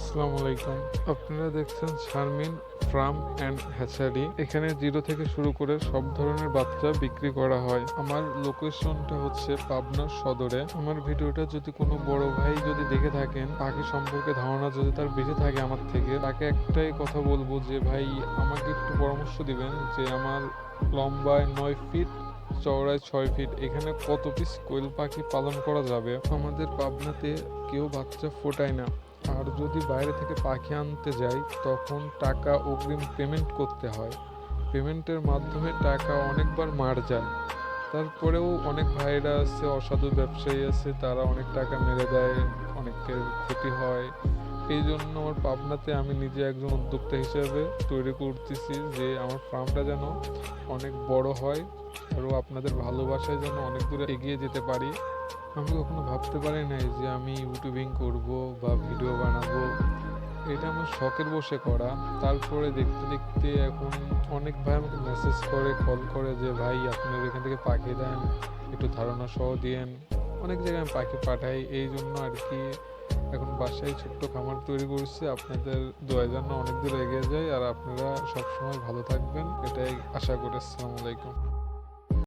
আসসালামু আলাইকুম। আপনারা দেখছেন শারমিন ফার্ম অ্যান্ড হ্যাচারি। এখানে 0 থেকে শুরু করে সব ধরনের বাচ্চা বিক্রি করা হয়। আমার লোকেশনটা হচ্ছে পাবনা সদরে। আমার ভিডিওটা যদি কোনো বড় ভাই যদি দেখে থাকেন, পাখি সম্পর্কে ধারণা যদি তার বেশি থাকে আমার থেকে, তাকে একটাই কথা বলবো যে ভাই আমাকে একটু পরামর্শ দিবেন যে আমার লম্বায় 9 ফিট, চওড়ায় 6 ফিট, এখানে কত পিস কোয়েল পাখি পালন করা যাবে? আমাদের পাবনাতে কেউ বাচ্চা ফোটায় না। আর যদি বাইরে থেকে পাখি আনতে যাই তখন টাকা অগ্রিম পেমেন্ট করতে হয়। পেমেন্টের মাধ্যমে টাকা অনেকবার মার যায়। তারপরেও অনেক ভাইরা আছে, অসাধু ব্যবসায়ী আছে, তারা অনেক টাকা মেরে দেয়, অনেকের ক্ষতি হয়। এই জন্য আমার পাবনাতে আমি নিজে একজন উদ্যোক্তা হিসেবে তৈরি করতেছি যে আমার ফার্মটা যেন অনেক বড় হয়, আরও আপনাদের ভালোবাসায় যেন অনেক দূরে এগিয়ে যেতে পারি। আমি কখনো ভাবতে পারি নাই যে আমি ইউটিউবিং করব বা ভিডিও বানাবো। এটা আমার শখের বসে করা। তারপরে দেখতে দেখতে এখন অনেক ভাই আমাকে মেসেজ করে, কল করে যে ভাই আপনার এখান থেকে পাখি দেন, একটু ধারণা সহ দিয়েন। অনেক জায়গায় আমি পাখি পাঠাই, এই জন্য আর কি এখন বাসায় ছোট্ট খামার তৈরি করছি। আপনাদের দোয়ায় যেন অনেক দূর এগিয়ে যায় আর আপনারা সবসময় ভালো থাকবেন, এটাই আশা করি। আসসালামু আলাইকুম।